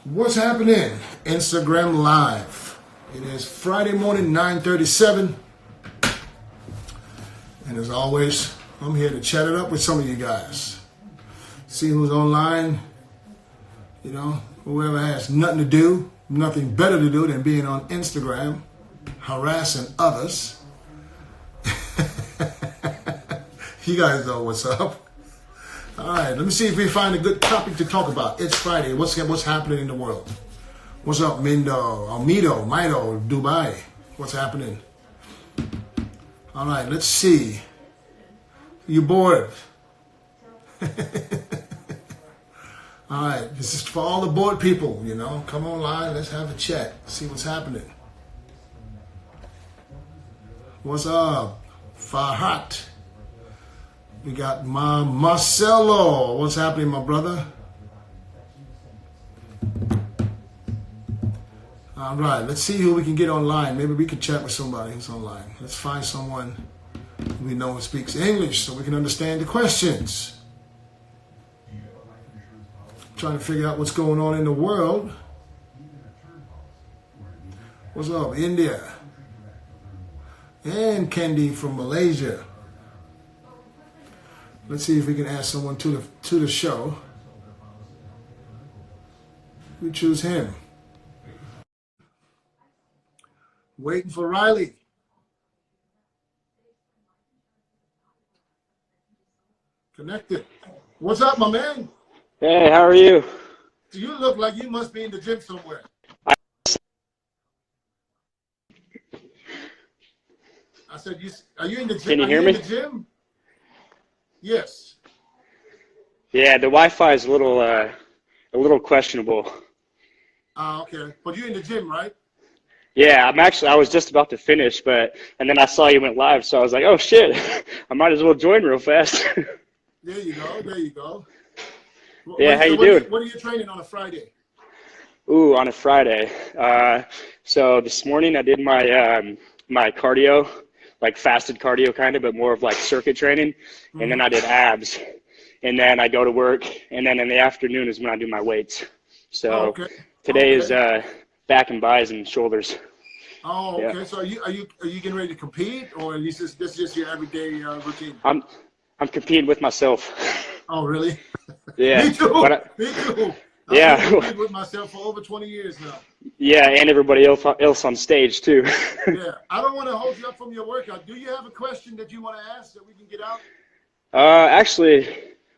What's happening? Instagram Live. It is Friday morning, 9:37. And as always, I'm here to chat it up with some of you guys. See who's online. You know, whoever has nothing to do, nothing better to do than being on Instagram, harassing others. You guys know what's up. All right, let me see if we find a good topic to talk about. It's Friday. What's happening in the world? What's up, Mido, Dubai? What's happening? All right, let's see. You bored? All right, this is for all the bored people, you know. Come online, let's have a chat. See what's happening. What's up? Farhat. We got Marcelo. What's happening, my brother? All right, let's see who we can get online. Maybe we can chat with somebody who's online. Let's find someone we know who speaks English so we can understand the questions. Trying to figure out what's going on in the world. What's up, India? And Kendi from Malaysia. Let's see if we can add someone to the show. We choose him. Waiting for Riley. Connected. What's up, my man? Hey, how are you? You look like you must be in the gym somewhere. I said, are you in the gym? Can you hear me? In the gym? Yes. Yeah, the Wi-Fi is a little questionable. Okay. But you're in the gym, right? Yeah, I was just about to finish, and then I saw you went live, so I was like, oh shit, I might as well join real fast. There you go. Yeah, how you doing? What are you training on a Friday? Ooh, on a Friday. So this morning I did my my cardio, like fasted cardio kind of, but more of like circuit training. Mm-hmm. And then I did abs. And then I go to work. And then in the afternoon is when I do my weights. So today is back and buys and shoulders. Oh, okay. Yeah. So are you getting ready to compete, or is this just your everyday routine? I'm competing with myself. Oh, really? Yeah. Me too. Me too. Yeah. I've competed with myself for over 20 years now. Yeah, and everybody else on stage too. Yeah. I don't want to hold you up from your workout. Do you have a question that you want to ask that we can get out? Actually,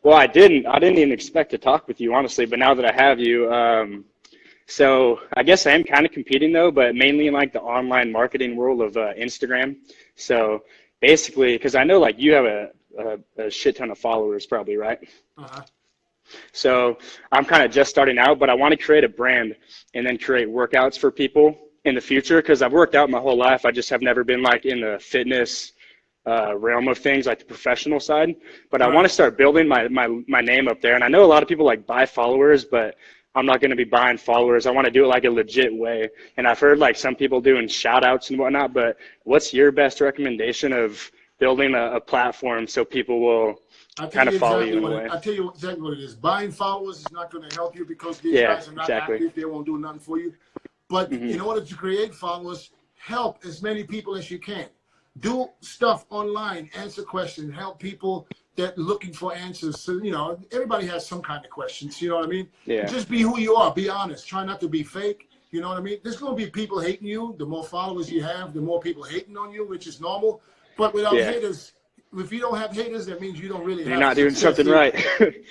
well, I didn't even expect to talk with you, honestly, but now that I have you, so I guess I am kind of competing though, but mainly in like the online marketing world of Instagram. So basically, because I know like you have a shit ton of followers probably, right? Uh-huh. So I'm kind of just starting out, but I want to create a brand and then create workouts for people in the future, because I've worked out my whole life. I just have never been like in the fitness realm of things, like the professional side. But I want to start building my name up there. And I know a lot of people like buy followers, but I'm not going to be buying followers. I want to do it like a legit way. And I've heard like some people doing shout outs and whatnot, but what's your best recommendation of building a platform so people will kind of follow you in a way? I'll tell you exactly what it is. Buying followers is not going to help you because these guys are not active. They won't do nothing for you. But in order to create followers, help as many people as you can. Do stuff online, answer questions, help people that looking for answers. So, you know, everybody has some kind of questions, you know what I mean? Yeah. Just be who you are. Be honest. Try not to be fake. You know what I mean? There's going to be people hating you. The more followers you have, the more people hating on you, which is normal. But without haters, if you don't have haters, that means you don't really have You're not doing something right.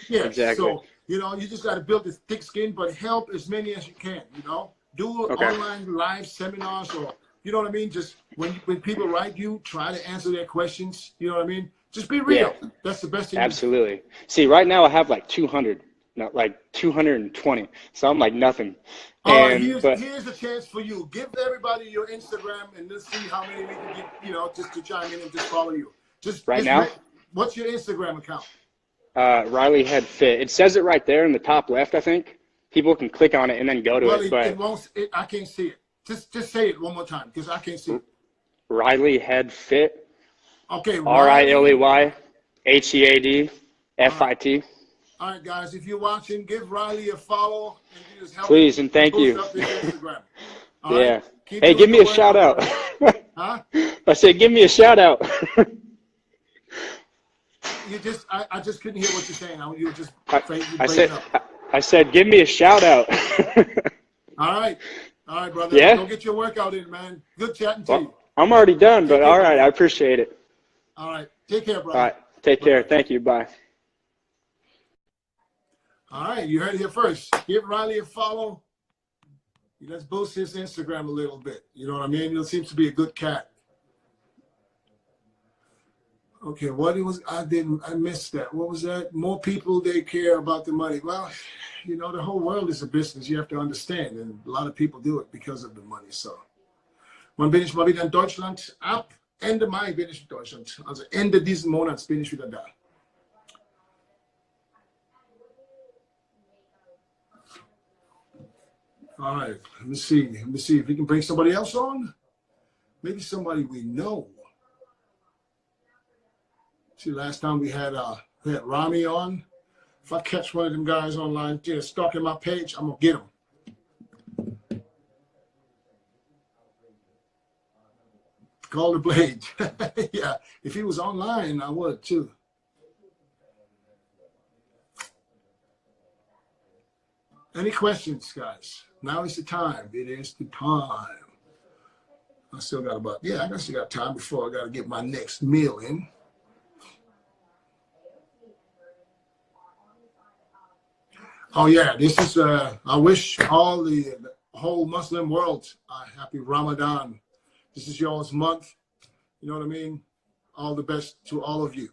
Yeah, exactly. So, you know, you just got to build this thick skin, but help as many as you can, you know? Do online live seminars, or, you know what I mean? Just when people write you, try to answer their questions, you know what I mean? Just be real. Yeah. That's the best thing. Absolutely. See, right now I have like 200, not like 220. So I'm like nothing. Here's the chance for you. Give everybody your Instagram and let's see how many we can get, you know, just to chime in and just follow you. Now? What's your Instagram account? Riley Head Fit. It says it right there in the top left, I think. People can click on it and then go to it. But it won't. I can't see it. Just say it one more time because I can't see it. Riley Head Fit. Okay. RILEY HEAD FIT. All right, guys, if you're watching, give Riley a follow and you just help. Please, and thank you. Up his Instagram. All right? Hey, give me a shout out. Huh? I said, give me a shout out. You just, I just couldn't hear what you're saying. You were just I said, give me a shout out. All right, brother. Yeah. Go get your workout in, man. Good chatting to you. I'm already done, but all right, I appreciate it. All right, take care, brother. All right, take care. Thank you. Bye. All right, you heard it here first. Give Riley a follow. Let's boost his Instagram a little bit. You know what I mean? He seems to be a good cat. Okay, I missed that. What was that? More people, they care about the money. Well, you know, the whole world is a business. You have to understand. And a lot of people do it because of the money. So, wann bin ich mal wieder in Deutschland? Ab Ende Mai bin ich in Deutschland. Also Ende diesen Monats bin ich wieder da. All right, let me see if we can bring somebody else on. Maybe somebody we know. See, last time we had Rami on. If I catch one of them guys online, just stalking my page, I'm gonna get him. Call the Blade. Yeah, if he was online, I would too. Any questions, guys? Now is the time. It is the time. I still got I still got time before I got to get my next meal in. Oh yeah, this is, I wish all the whole Muslim world a happy Ramadan. This is y'all's month. You know what I mean? All the best to all of you.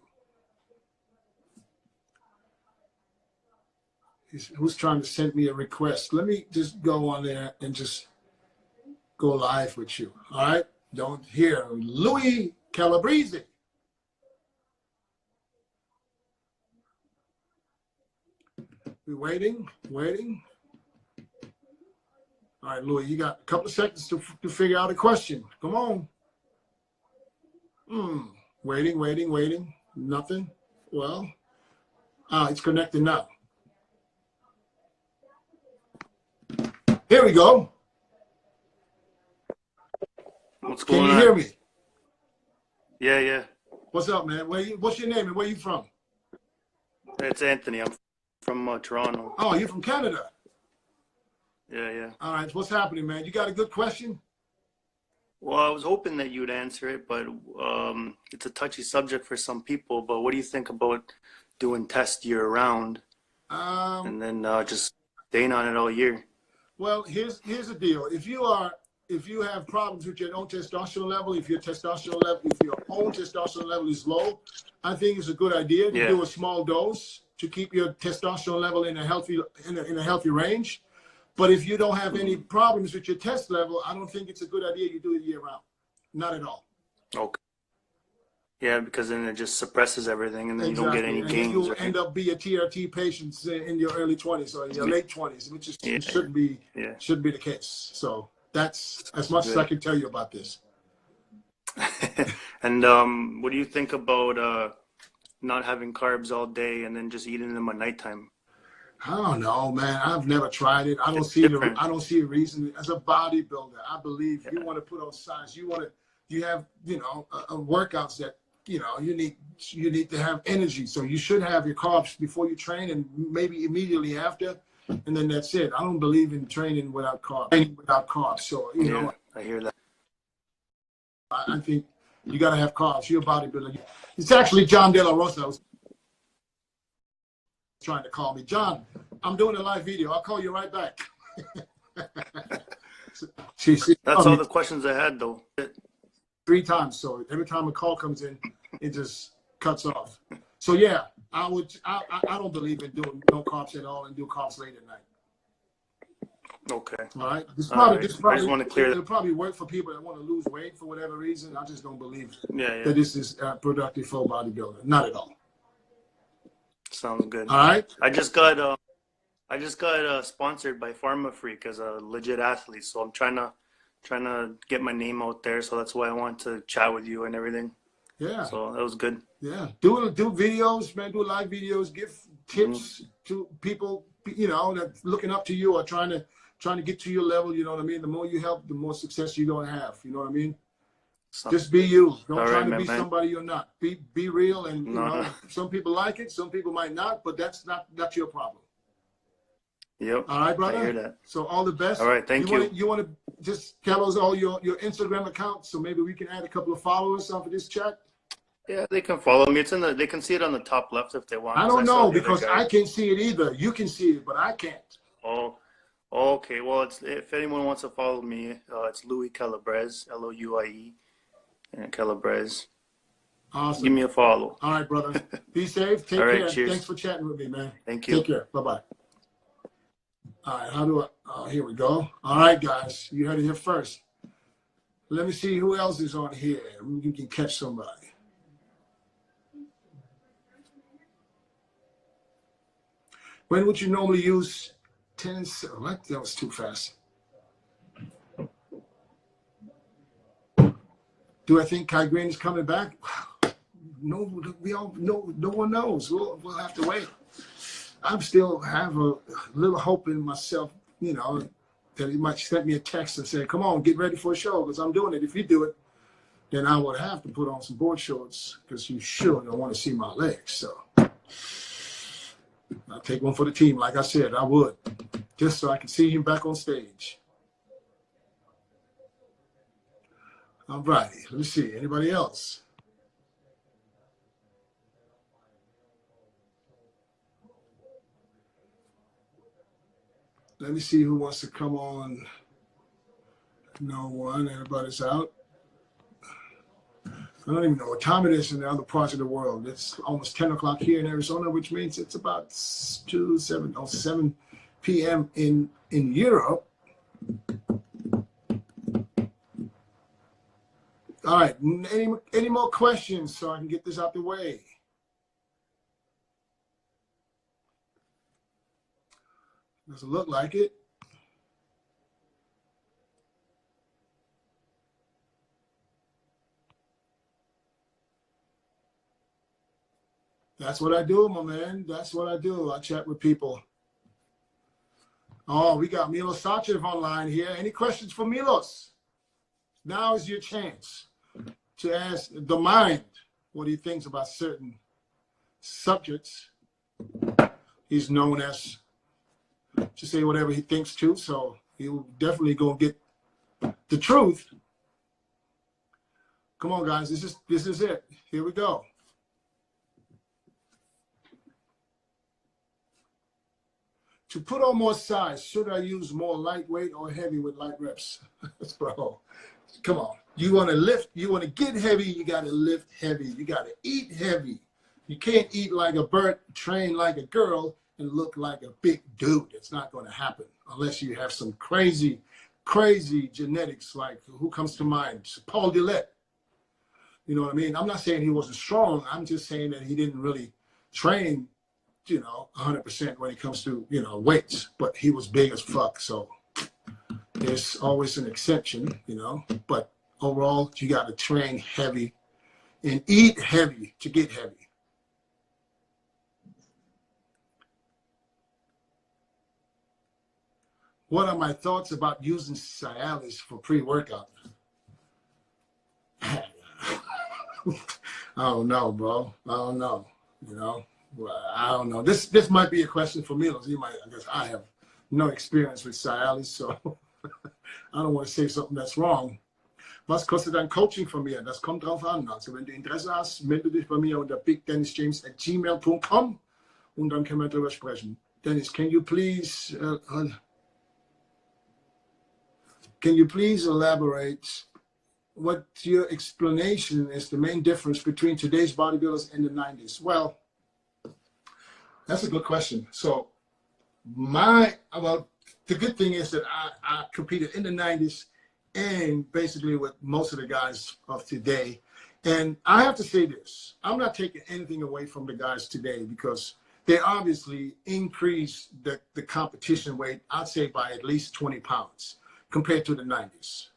Who's trying to send me a request? Let me just go on there and just go live with you. All right? Don't hear. Louis Calabrese. We're waiting. All right, Louis, you got a couple of seconds to figure out a question. Come on. Waiting. Nothing. Well, it's connected now. Here we go. What's going on? Can you hear me? Yeah. What's up, man? What's your name and where you from? It's Anthony. I'm from Toronto. Oh, you're from Canada? Yeah. All right, what's happening, man? You got a good question? Well, I was hoping that you'd answer it, but it's a touchy subject for some people. But what do you think about doing tests year-round and then just staying on it all year? Well, here's the deal. If you have problems with your own testosterone level, if your own testosterone level is low, I think it's a good idea to do a small dose to keep your testosterone level in a healthy range. But if you don't have any problems with your test level, I don't think it's a good idea you do it year round. Not at all. Okay. Yeah, because then it just suppresses everything, and then you don't get any gains. You'll end up being a TRT patient in your early 20s or your late 20s, which shouldn't be the case. So that's as much as I can tell you about this. And what do you think about not having carbs all day and then just eating them at nighttime? I don't know, man. I've never tried it. I don't see a reason. As a bodybuilder, I believe you want to put on size. You have workouts that you need to have energy. So you should have your carbs before you train and maybe immediately after, and then that's it. I don't believe in training without carbs. So I hear that. I think you got to have carbs. You're a bodybuilder. It's actually John De La Rosa was trying to call me. John, I'm doing a live video. I'll call you right back. That's all the questions I had, though. 3 times. So every time a call comes in, it just cuts off. So yeah, I don't believe in doing no carbs at all and do carbs late at night. Okay. All right. I just want to clear that. It'll probably work for people that want to lose weight for whatever reason. I just don't believe that this is productive for a bodybuilder. Not at all. Sounds good. All right. I just got sponsored by Pharma Freak as a legit athlete, so I'm trying to get my name out there. So that's why I want to chat with you and everything. Yeah. So that was good. Yeah. Do videos, man. Do live videos. tips to people, you know, that's looking up to you or trying to get to your level. You know what I mean? The more you help, the more success you're gonna have. You know what I mean? Just be you. Don't try to be somebody you're not. Be real, and you know, some people like it, some people might not, but that's not your problem. Yep. All right, brother. I hear that. So all the best. All right, thank you. You want to just tell us all your Instagram accounts, so maybe we can add a couple of followers onto this chat. Yeah, they can follow me. It's in the. They can see it on the top left if they want. I don't know because I can't see it either. You can see it, but I can't. Oh, okay. Well, it's if anyone wants to follow me, it's Louis Calabrese, Louie, and Calabrese. Awesome. Give me a follow. All right, brother. Be safe. Take care. Cheers. Thanks for chatting with me, man. Thank you. Take care. Bye-bye. All right, how do I, oh, here we go. All right, guys, you heard it here first. Let me see who else is on here. You can catch somebody. When would you normally use 10? What? That was too fast. Do I think Kai Green is coming back? No, we all know. No one knows. We'll have to wait. I still have a little hope in myself, you know, that he might send me a text and say, come on, get ready for a show, because I'm doing it. If you do it, then I would have to put on some board shorts, because you sure don't want to see my legs. So I'll take one for the team. Like I said, I would, just so I can see him back on stage. All righty, let me see. Anybody else? Let me see who wants to come on. No one. Everybody's out. I don't even know what time it is in the other parts of the world. It's almost 10 o'clock here in Arizona, which means it's about 7 p.m. in Europe. All right. Any more questions so I can get this out the way? Doesn't look like it. That's what I do, my man. That's what I do. I chat with people. Oh, we got Milos Sachev online here. Any questions for Milos? Now is your chance to ask the mind what he thinks about certain subjects. He's known as to say whatever he thinks too, so he'll definitely go get the truth. Come on, guys, this is it. Here we go. To put on more size, should I use more lightweight or heavy with light reps? Bro, come on. You want to lift, you want to get heavy, you got to lift heavy. You got to eat heavy. You can't eat like a bird, train like a girl, and look like a big dude. It's not going to happen unless you have some crazy, crazy genetics. Like, who comes to mind? Paul Dillette. You know what I mean? I'm not saying he wasn't strong. I'm just saying that he didn't really train, you know, 100% when it comes to, you know, weights, but he was big as fuck. So there's always an exception, you know, but overall, you got to train heavy and eat heavy to get heavy. What are my thoughts about using Cialis for pre-workout? I don't know, bro. I don't know. You know, I don't know. This might be a question for Milos. He might. I guess I have no experience with Cialis, so I don't want to say something that's wrong. Was kostet dein Coaching von mir? Das kommt drauf an. Also wenn du Interesse hast, melde dich bei mir unter bigdennisjames@gmail.com und dann können wir darüber sprechen. Dennis, can you please elaborate what your explanation is the main difference between today's bodybuilders and the 90s? Well, that's a good question. So the good thing is that I competed in the 90s and basically with most of the guys of today. And I have to say this, I'm not taking anything away from the guys today because they obviously increased the competition weight, I'd say by at least 20 pounds compared to the 90s.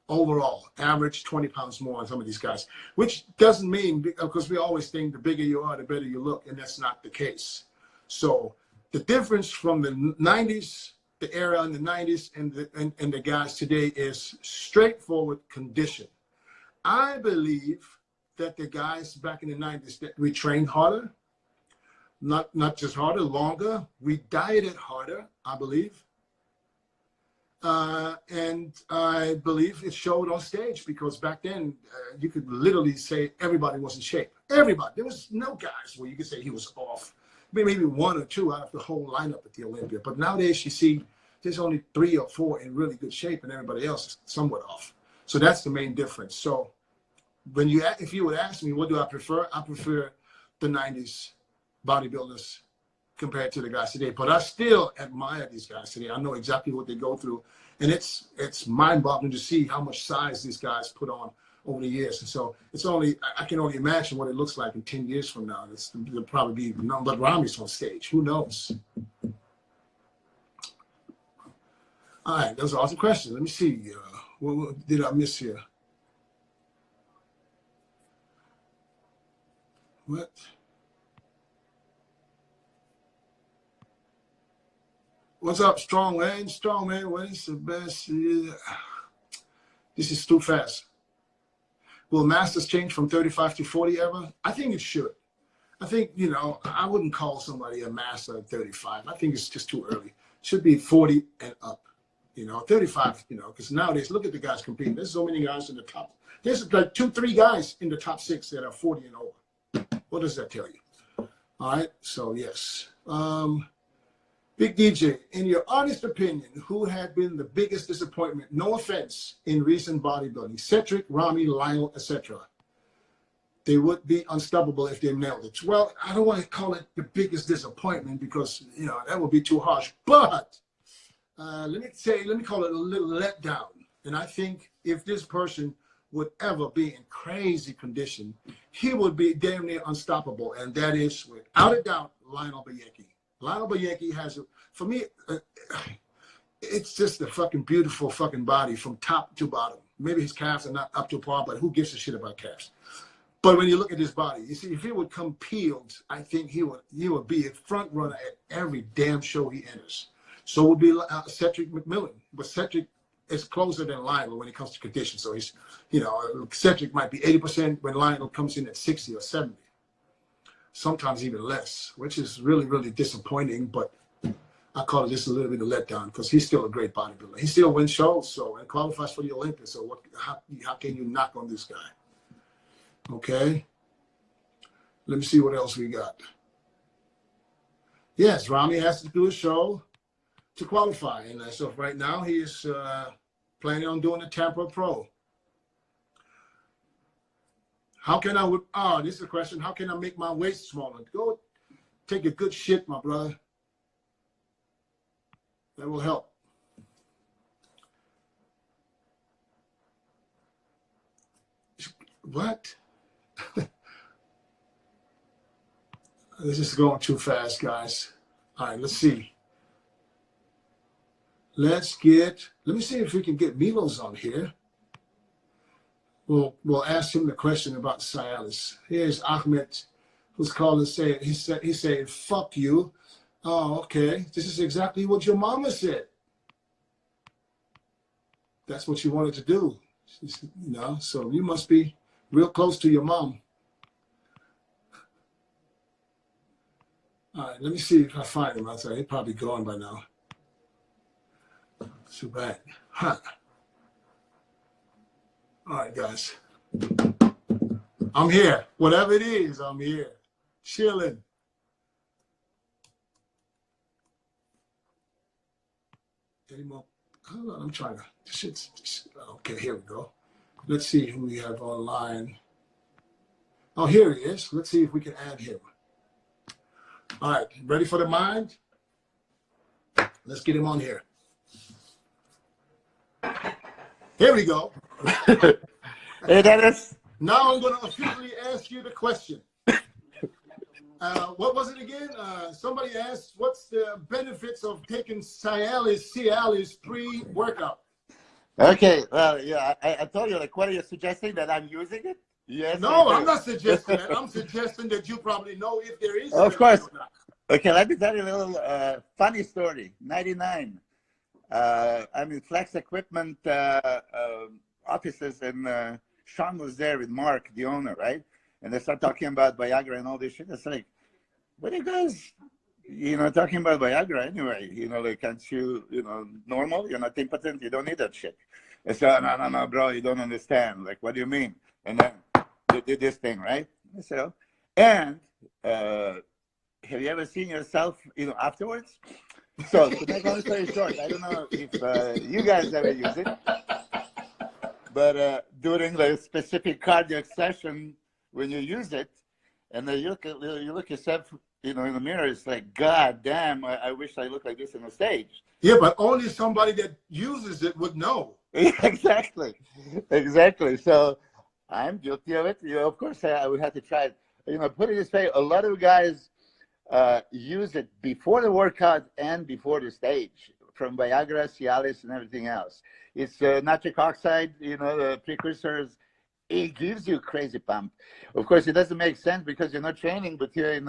Overall, average 20 pounds more on some of these guys, which doesn't mean, because we always think the bigger you are, the better you look, and that's not the case. So the difference from the 90s, the era in the 90s and the guys today is straightforward condition. I believe that the guys back in the 90s, that we trained harder, not just harder, longer. We dieted harder, I believe. And I believe it showed on stage, because back then you could literally say everybody was in shape. Everybody. There was no guys where you could say he was off. Maybe one or two out of the whole lineup at the Olympia. But nowadays you see there's only 3 or 4 in really good shape, and everybody else is somewhat off. So that's the main difference. So when if you would ask me, what do I prefer? I prefer the 90s bodybuilders compared to the guys today. But I still admire these guys today. I know exactly what they go through. And it's mind-boggling to see how much size these guys put on over the years. And so I can only imagine what it looks like in 10 years from now. There'll probably be nothing but Rami's on stage. Who knows? All right, those are awesome questions. Let me see. What did I miss here? What? What's up, Strong Man? Strong Man, what is the best? This is too fast. Will Masters change from 35 to 40 ever? I think it should. I think, I wouldn't call somebody a master at 35. I think it's just too early. It should be 40 and up. 35, because nowadays, look at the guys competing. There's so many guys in the top. There's like 2-3 guys in the top 6 that are 40 and over. What does that tell you? All right, so yes. Big DJ, in your honest opinion, who had been the biggest disappointment, no offense, in recent bodybuilding? Cedric, Rami, Lionel, etc. They would be unstoppable if they nailed it. Well, I don't want to call it the biggest disappointment because, that would be too harsh. But let me call it a little letdown. And I think if this person would ever be in crazy condition, he would be damn near unstoppable. And that is, without a doubt, Lionel Bayeki. Lionel Bayeki has, for me, it's just a fucking beautiful fucking body from top to bottom. Maybe his calves are not up to par, but who gives a shit about calves? But when you look at his body, you see, if he would come peeled, I think he would be a front runner at every damn show he enters. So it would be Cedric McMillan. But Cedric is closer than Lionel when it comes to condition. So he's, Cedric might be 80% when Lionel comes in at 60 or 70. Sometimes even less, which is really, really disappointing. But I call it just a little bit of letdown because he's still a great bodybuilder. He still wins shows, and qualifies for the Olympics. So how can you knock on this guy? Okay. Let me see what else we got. Yes, Rami has to do a show to qualify, and so right now he is planning on doing the Tampa Pro. How can I, this is a question, how can I make my waist smaller? Go take a good shit, my brother. That will help. What? This is going too fast, guys. All right, let's see. Let me see if we can get Milos on here. We'll ask him the question about Cialis. Here's Ahmed, who's calling and saying, he said, fuck you. Oh, okay. This is exactly what your mama said. That's what you wanted to do. So you must be real close to your mom. All right, let me see if I find him. I'll say he's probably gone by now. Too bad. Huh. All right, guys. I'm here. Whatever it is, I'm here. Chilling. Any more? Hold on, I'm trying to. Okay, here we go. Let's see who we have online. Oh, here he is. Let's see if we can add him. All right, ready for the mind? Let's get him on here. Here we go. Hey, Dennis. Now I'm going to officially ask you the question. What was it again? Somebody asked, what's the benefits of taking Cialis pre-workout? Okay, well, yeah, I told you, like, what are you suggesting, that I'm using it? Yes. No, I'm not suggesting that. I'm suggesting that you probably know if there is. Of course. Okay, let me tell you a little funny story. 99. I'm in Flex Equipment offices, and Sean was there with Mark, the owner, right? And they start talking about Viagra and all this shit. It's like, what are you guys, talking about Viagra anyway? Like, can't you, normal? You're not impotent. You don't need that shit. I said, no, bro, you don't understand. Like, what do you mean? And then they did this thing, right? So, and have you ever seen yourself, afterwards? So to make long story short, I don't know if you guys ever use it, but during the specific cardiac session, when you use it, and then you look yourself, in the mirror, it's like, God damn, I wish I looked like this on the stage. Yeah, but only somebody that uses it would know. Exactly. So I'm guilty of it. Of course, I would have to try it. Put it this way, a lot of guys use it before the workout and before the stage, from Viagra, Cialis, and everything else. It's nitric oxide, the precursors. It gives you a crazy pump. Of course, it doesn't make sense because you're not training, but you're in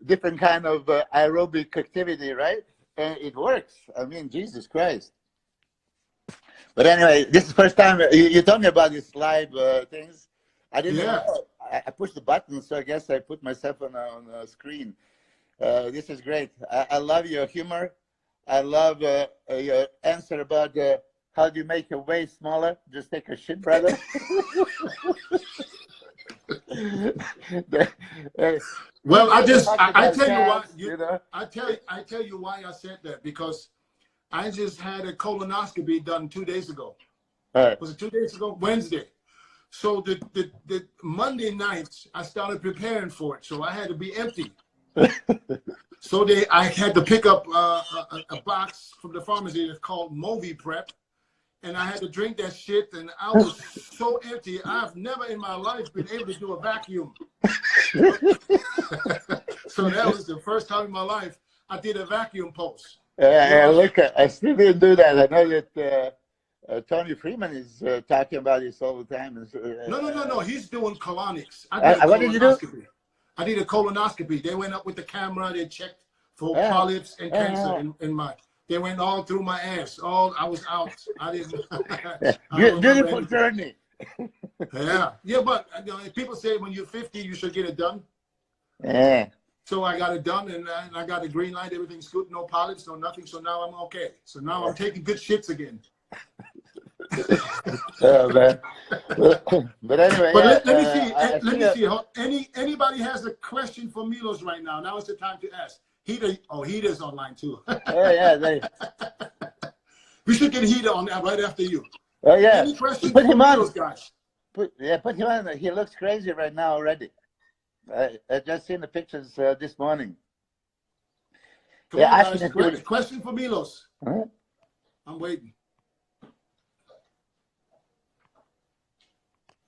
different kind of aerobic activity, right? And it works. I mean, Jesus Christ. But anyway, this is the first time you told me about these live things. I didn't know. I pushed the button, so I guess I put myself on a screen. This is great. I love your humor. I love your answer about how do you make your waist smaller? Just take a shit, brother. Well, I tell you why. I tell you why I said that, because I just had a colonoscopy done 2 days ago. Was it 2 days ago? Wednesday. So the Monday nights I started preparing for it, so I had to be empty. So I had to pick up a box from the pharmacy that's called Movi Prep, and I had to drink that shit, and I was so empty. I've never in my life been able to do a vacuum. So that was the first time in my life I did a vacuum pulse. Look, I still didn't do that. I know that Tony Freeman is talking about this all the time. No. He's doing colonics. What did you do? I did a colonoscopy. They went up with the camera. They checked for polyps and cancer in my. They went all through my ass. I was out. I didn't. Beautiful journey. Yeah, but people say when you're 50, you should get it done. Yeah. So I got it done, and I got a green light. Everything's good. No polyps, no nothing. So now I'm okay. So now I'm taking good shits again. Oh, man. But anyway. But let me see. Anybody has a question for Milos right now? Now is the time to ask. Heater's online too. Oh yeah, we should get Heater on that right after you. Oh yeah. Any questions for Milos, guys? Put him on. He looks crazy right now already. I just seen the pictures this morning. Come on, guys. Question for Milos. Huh? I'm waiting.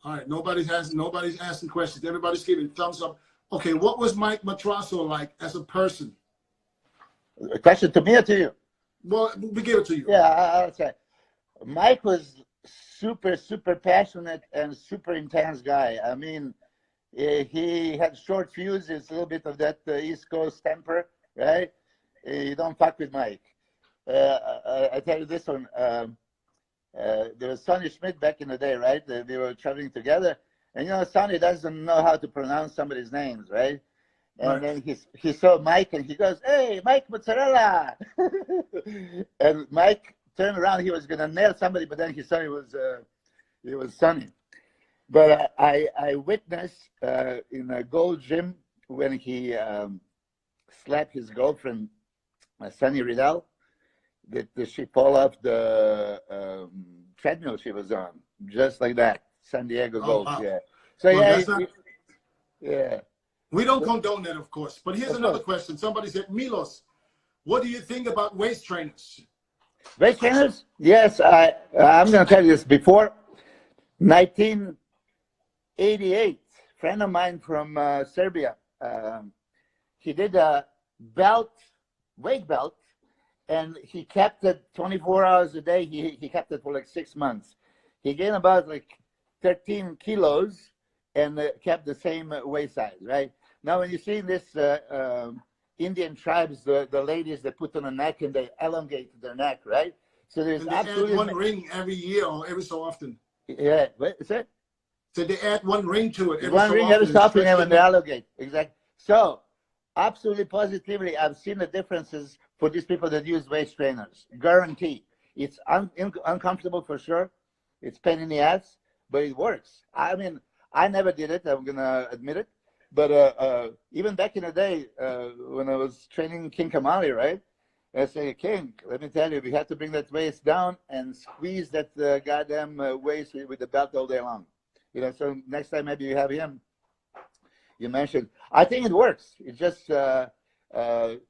All right, nobody's asking questions. Everybody's giving thumbs up. Okay, what was Mike Matrasso like as a person? A question to me or to you? Well, we give it to you. Yeah, I'll say. Mike was super, super passionate and super intense guy. I mean, he had short fuses, a little bit of that East Coast temper, right? You don't fuck with Mike. I tell you this one. There was Sonny Schmidt back in the day, right? We were traveling together. And, Sonny doesn't know how to pronounce somebody's names, right? And then he saw Mike, and he goes, "Hey, Mike Mozzarella!" And Mike turned around. He was going to nail somebody, but then he saw it was Sonny. But I witnessed in a Gold Gym when he slapped his girlfriend, Sunny Riddell, that she fall off the treadmill she was on, just like that. San Diego Gold, wow. Yeah. So well, yeah. We don't condone that, of course. But here's another question. Somebody said, Milos, what do you think about waist trainers? Waist trainers? Yes, I'm going to tell you this. Before 1988, a friend of mine from Serbia, he did a weight belt, and he kept it 24 hours a day. He kept it for like 6 months. He gained about like 13 kilos and kept the same waist size, right? Now, when you see this Indian tribes, the ladies that put on a neck and they elongate their neck, right? So there's and they absolutely add one ring every year or every so often. Yeah, what is it? So they add one ring to it every one so ring often. every so often when they elongate. Exactly. So, absolutely positively, I've seen the differences for these people that use waist trainers. Guarantee. It's uncomfortable for sure. It's pain in the ass, but it works. I mean, I never did it. I'm gonna admit it. But even back in the day, when I was training King Kamali, right? I say, King, let me tell you, we have to bring that waist down and squeeze that goddamn waist with the belt all day long. You know, so next time maybe you have him, you mentioned. I think it works. It's just pain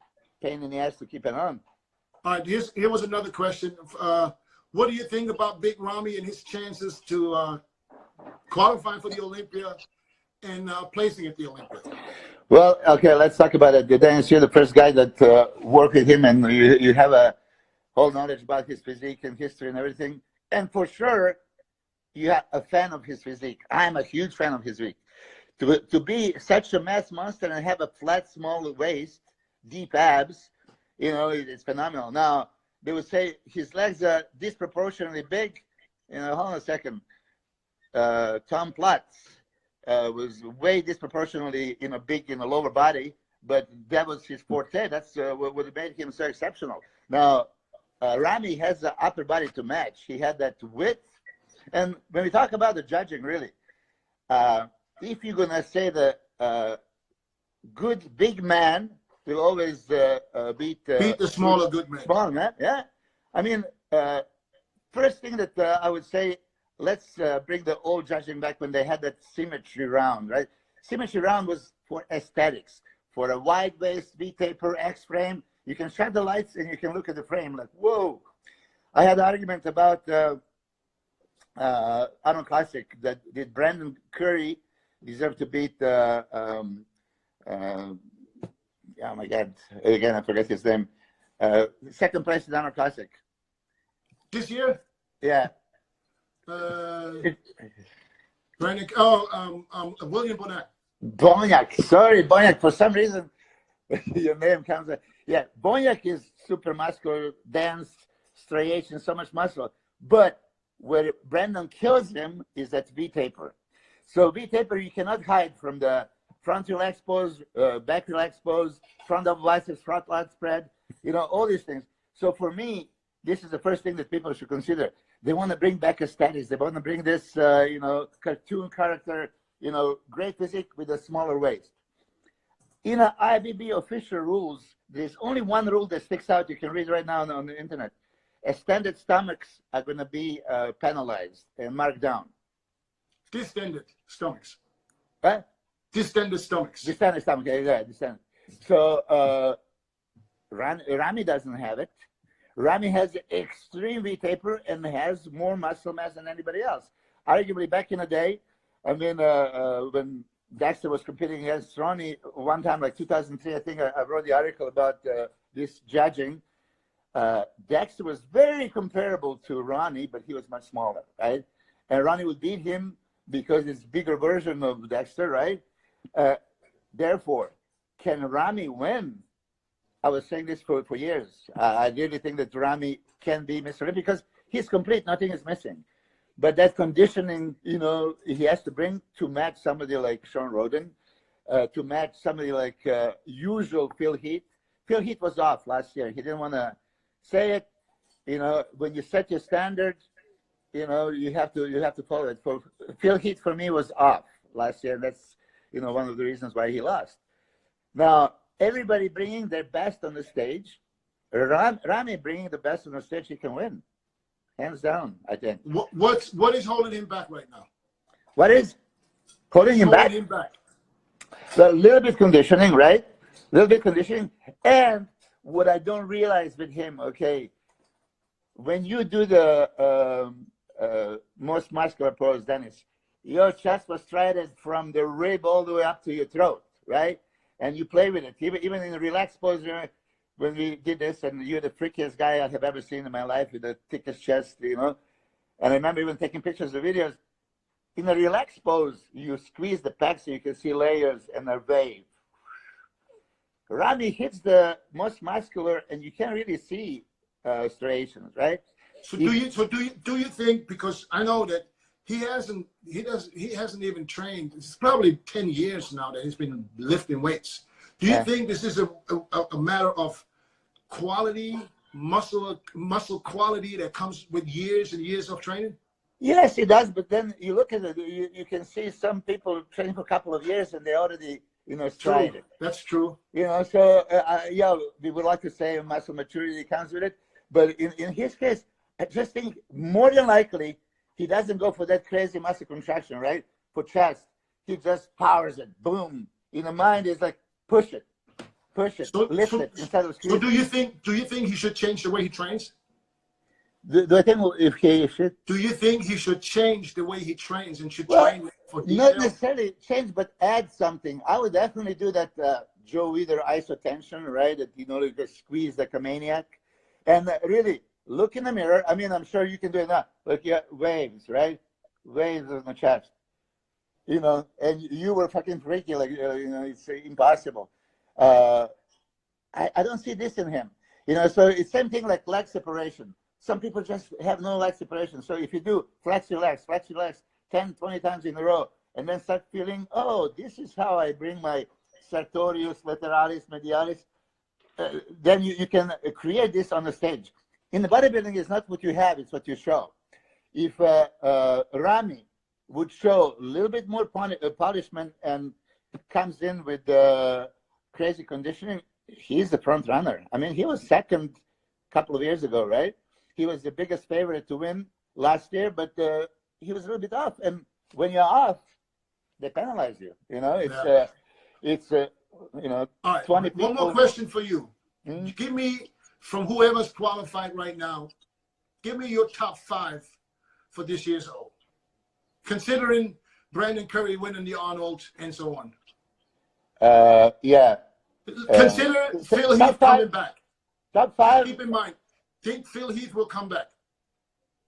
in the ass to keep it on. All right, here was another question. What do you think about Big Ramy and his chances to qualify for the Olympia and placing at the Olympia? Well, okay, let's talk about it. Dennis, you're the first guy that worked with him, and you have a whole knowledge about his physique and history and everything. And for sure, you're a fan of his physique. I'm a huge fan of his physique. To be such a mass monster and have a flat, small waist, deep abs, you know, it's phenomenal. Now, they would say his legs are disproportionately big. You know, hold on a second. Tom Platz was way disproportionately, you know, big in the lower body, but that was his forte. That's what made him so exceptional. Now, Ramy has the upper body to match. He had that width. And when we talk about the judging, really, if you're going to say the good big man will always beat the smaller good man. Small man, yeah. I mean, first thing that I would say, let's bring the old judging back when they had that symmetry round, right? Symmetry round was for aesthetics, for a wide waist, V-taper, X-frame. You can shut the lights and you can look at the frame like, whoa. I had an argument about Arnold Classic that did Brandon Curry deserve to beat oh my God, again, I forget his name. Second place in Arnold Classic. This year? Yeah. Brandon, William Bonac. Boniak, sorry, Boniak. For some reason, your name comes. Yeah, Boniak is super muscular, dense, striation, so much muscle. But where Brandon kills him is that V-taper. So V-taper, you cannot hide from the front relax pose, back relax pose, front double biceps, front lat spread, you know, all these things. So for me, this is the first thing that people should consider. They want to bring back aesthetics. They want to bring this, you know, cartoon character, you know, great physique with a smaller waist. In the IBB official rules, there's only one rule that sticks out. You can read right now on the internet. Extended stomachs are going to be penalized and marked down. Distended stomachs. What? Distended stomachs. Distended stomach, yeah, distended. So Ramy doesn't have it. Ramy has extreme V-taper and has more muscle mass than anybody else. Arguably, back in the day, I mean, when Dexter was competing against Ronnie one time, like 2003, I think I wrote the article about this judging. Dexter was very comparable to Ronnie, but he was much smaller, right? And Ronnie would beat him because it's a bigger version of Dexter, right? Therefore, can Ramy win? I was saying this for years. I really think that Ramy can be Mr. Olympia because he's complete, nothing is missing. But that conditioning, you know, he has to bring to match somebody like Sean Roden, to match somebody like usual Phil Heath. Phil Heath was off last year. He didn't want to say it. You know, when you set your standard, you know, you have to follow it. For Phil Heath, for me, was off last year. That's, you know, one of the reasons why he lost. Now, everybody bringing their best on the stage. Ramy bringing the best on the stage, he can win. Hands down, I think. What is holding him back right now? What is holding him back? So a little bit conditioning, right? A little bit conditioning. And what I don't realize with him, okay, when you do the most muscular pose, Dennis, your chest was striated from the rib all the way up to your throat, right? And you play with it. Even in a relaxed pose, when we did this, and you're the freakiest guy I have ever seen in my life with the thickest chest, you know. And I remember even taking pictures of videos. In a relaxed pose, you squeeze the pecs so you can see layers and a wave, Rami hits the most muscular, and you can't really see striations, right? So do you think, because I know that he hasn't even trained. It's probably 10 years now that he's been lifting weights. Do you think this is a matter of quality, muscle quality that comes with years and years of training? Yes, it does. But then you look at it, you can see some people training for a couple of years and they already, stride it. That's true. So yeah, we would like to say muscle maturity comes with it. But in his case, I just think more than likely he doesn't go for that crazy muscle contraction, right? For chest, he just powers it. Boom. In the mind, it's like push it, lift it instead of squeeze. So do you think he should change the way he trains? Do I think if he should? Do you think he should change the way he trains and should train for detail? Not necessarily change, but add something. I would definitely do that Joe Weider isotension, right? That you just squeeze like a maniac, and really look in the mirror. I mean, I'm sure you can do it now. Look, waves, right? Waves on the chest, and you were fucking freaky, like it's impossible. I don't see this in him, So it's same thing like leg separation. Some people just have no leg separation. So if you do flex your legs 10, 20 times in a row, and then start feeling, oh, this is how I bring my sartorius, lateralis, medialis, then you can create this on the stage. In the bodybuilding, it's not what you have, it's what you show. If Rami would show a little bit more polishment and comes in with crazy conditioning, he's the front runner. I mean, he was second a couple of years ago, right? He was the biggest favorite to win last year, but he was a little bit off. And when you're off, they penalize you. It's All right. 20 people. One more question for you. Give me, from whoever's qualified right now, give me your top 5 for this year's O, considering Brandon Curry winning the Arnold and so on. Yeah. Consider Phil Heath coming back. Top 5. Keep in mind, think Phil Heath will come back.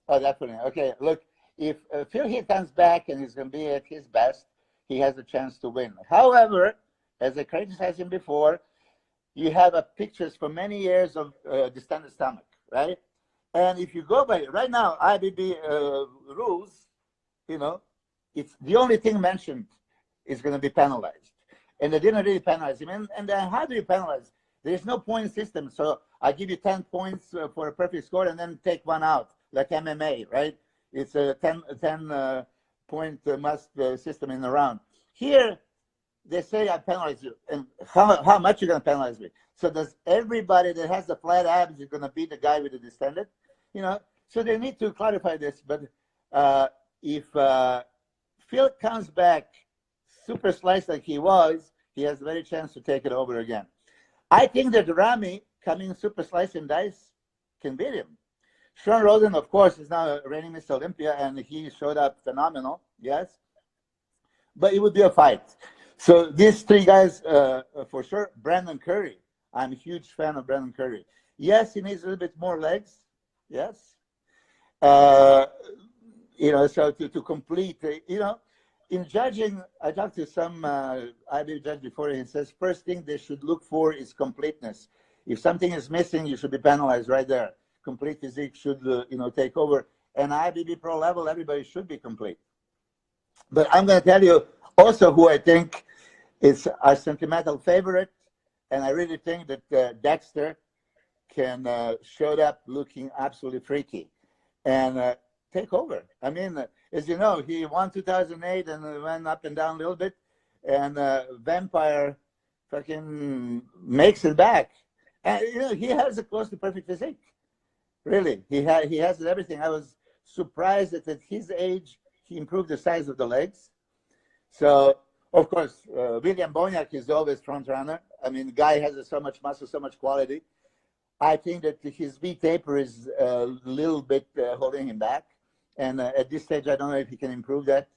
Oh, definitely. Okay, look, if Phil Heath comes back and he's going to be at his best, he has a chance to win. However, as I criticized him before, you have pictures for many years of distended stomach, right? And if you go by right now, IBB rules, it's the only thing mentioned is going to be penalized. And they didn't really penalize him. And how do you penalize? There's no point system. So I give you 10 points for a perfect score and then take one out, like MMA, right? It's a 10 point must system in the round. Here, they say I penalize you. And how much you going to penalize me? So does everybody that has the flat abs is going to be the guy with the distended? So they need to clarify this. But if Phil comes back super sliced like he was, he has a very chance to take it over again. I think that Rami coming super sliced and dice can beat him. Sean Roden, of course, is now reigning Mr. Olympia, and he showed up phenomenal, yes. But it would be a fight. So these 3 guys, for sure. Brandon Curry, I'm a huge fan of Brandon Curry. Yes, he needs a little bit more legs, yes. So to complete, in judging, I talked to some IB judge before, and he says first thing they should look for is completeness. If something is missing, you should be penalized right there. Complete physique should, take over. And IBB pro level, everybody should be complete. But I'm going to tell you also who I think is a sentimental favorite, and I really think that Dexter can show up looking absolutely freaky and take over. I mean, as you know, he won 2008 and went up and down a little bit, and Vampire fucking makes it back. And he has a close to perfect physique. Really, he has everything. I was surprised that at his age he improved the size of the legs. So of course, William Boniak is always front runner. I mean, the guy has so much muscle, so much quality. I think that his V taper is a little bit holding him back. And at this stage, I don't know if he can improve that,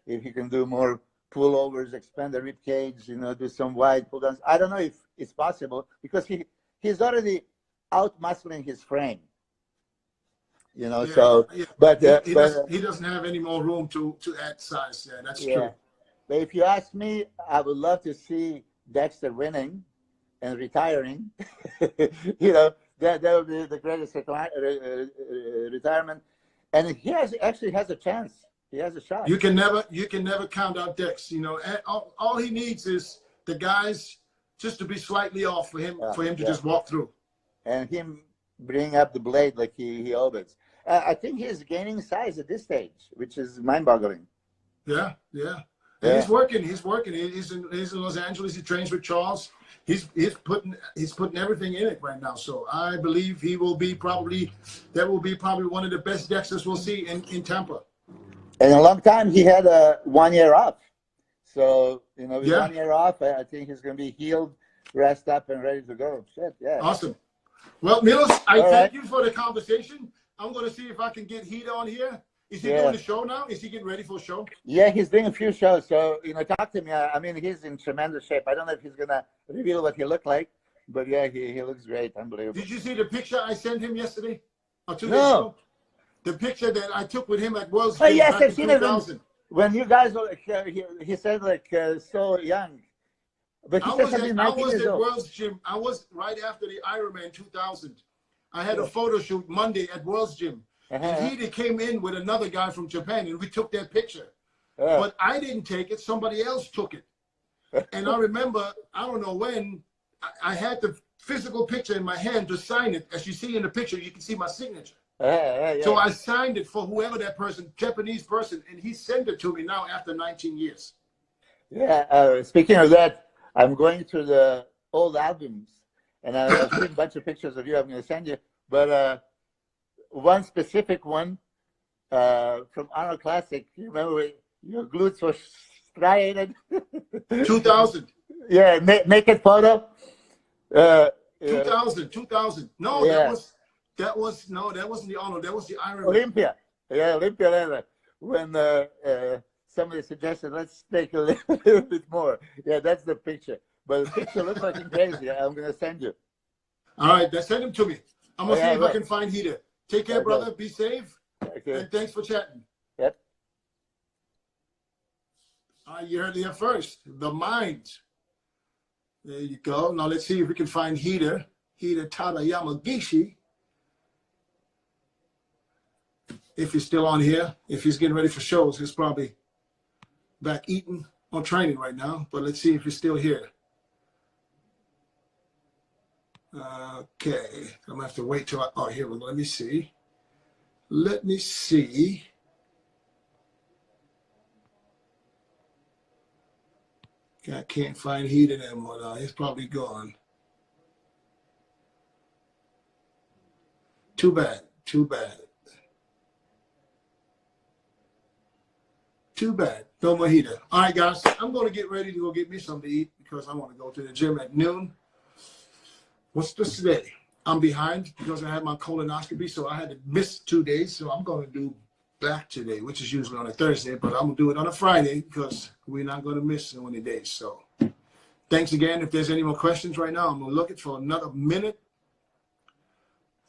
if he can do more pullovers, expand the rib cage, do some wide pull downs. I don't know if it's possible because he's already out muscling his frame. But he doesn't have any more room to add size. Yeah, that's true. But if you ask me, I would love to see Dexter winning, and retiring, you know, that would be the greatest retirement. And he actually has a chance. He has a shot. You can never count out decks. You know, all he needs is the guys just to be slightly off for him to just walk through. And him bring up the blade like he always. I think he's gaining size at this stage, which is mind-boggling. Yeah. And he's working. He's in Los Angeles. He trains with Charles. He's putting everything in it right now. So I believe that will be probably one of the best Dexters we'll see in Tampa. In a long time, he had 1 year off. So, you know, with 1 year off, I think he's going to be healed, rest up, and ready to go. Shit, yeah. Awesome. Well, Milos, I thank you for the conversation. I'm going to see if I can get Heat on here. Is he doing the show now? Is he getting ready for a show? Yeah, he's doing a few shows. So, you know, talk to me. I mean, he's in tremendous shape. I don't know if he's going to reveal what he looked like, but yeah, he looks great. Unbelievable. Did you see the picture I sent him yesterday? Or 2 days ago? The picture that I took with him at World's Gym yes, back I've in seen 2000. it. When you guys were, he said like so young. But he I was at World's Gym. I was right after the Ironman 2000. I had a photo shoot Monday at World's Gym. And he came in with another guy from Japan, and we took that picture. But I didn't take it. Somebody else took it. And I remember, I don't know when, I had the physical picture in my hand to sign it. As you see in the picture, you can see my signature. So I signed it for whoever that person, Japanese person, and he sent it to me now after 19 years. Yeah, speaking of that, I'm going through the old albums, and I've seen a bunch of pictures of you. I'm going to send you. But one specific one from Arnold Classic, you remember your glutes were striated? 2000. Yeah, naked photo. 2000. No, that wasn't the Arnold. That was the Ironman. Olympia. Yeah, Olympia. When somebody suggested, let's take a little bit more. Yeah, that's the picture. But the picture looks fucking crazy. I'm going to send you. All right, then send him to me. I'm going to see if I can find Heater. Take care, brother. Be safe. Okay. And thanks for chatting. Yep. You heard it here first. The mind. There you go. Now let's see if we can find Heater. Heater Tada Yamagishi. If he's still on here. If he's getting ready for shows, he's probably back eating or training right now. But let's see if he's still here. Okay. I'm going to have to wait till here we go. Let me see. I can't find Heat anymore now. He's probably gone. Too bad. No more Heater. All right, guys. I'm going to get ready to go get me something to eat because I want to go to the gym at noon. What's this today? I'm behind because I had my colonoscopy, so I had to miss 2 days. So I'm going to do back today, which is usually on a Thursday, but I'm going to do it on a Friday because we're not going to miss so many days. So thanks again. If there's any more questions right now, I'm going to look it for another minute.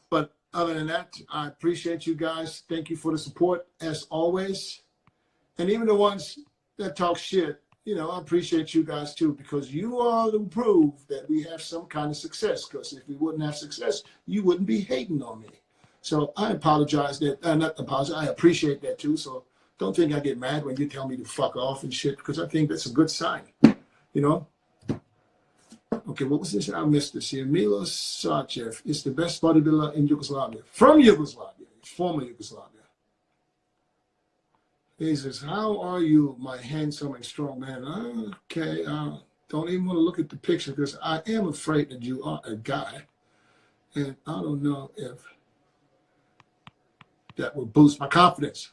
But other than that, I appreciate you guys. Thank you for the support as always. And even the ones that talk shit, you know, I appreciate you guys too, because you are the proof that we have some kind of success. Because if we wouldn't have success, you wouldn't be hating on me. So I apologize that, not apologize, I appreciate that too. So don't think I get mad when you tell me to fuck off and shit, because I think that's a good sign, you know? Okay, what was this? I missed this here. Milos Sarcev is the best bodybuilder in Yugoslavia. From Yugoslavia, former Yugoslavia. He says, how are you, my handsome and strong man? Okay, don't even want to look at the picture because I am afraid that you are a guy. And I don't know if that will boost my confidence.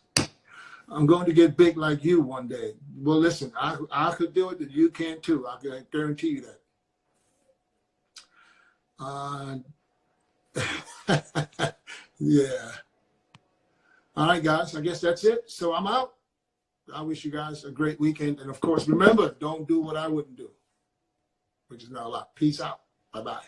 I'm going to get big like you one day. Well, listen, I could do it, and you can too. I can guarantee you that. Yeah. All right, guys, I guess that's it. So I'm out. I wish you guys a great weekend. And, of course, remember, don't do what I wouldn't do, which is not a lot. Peace out. Bye-bye.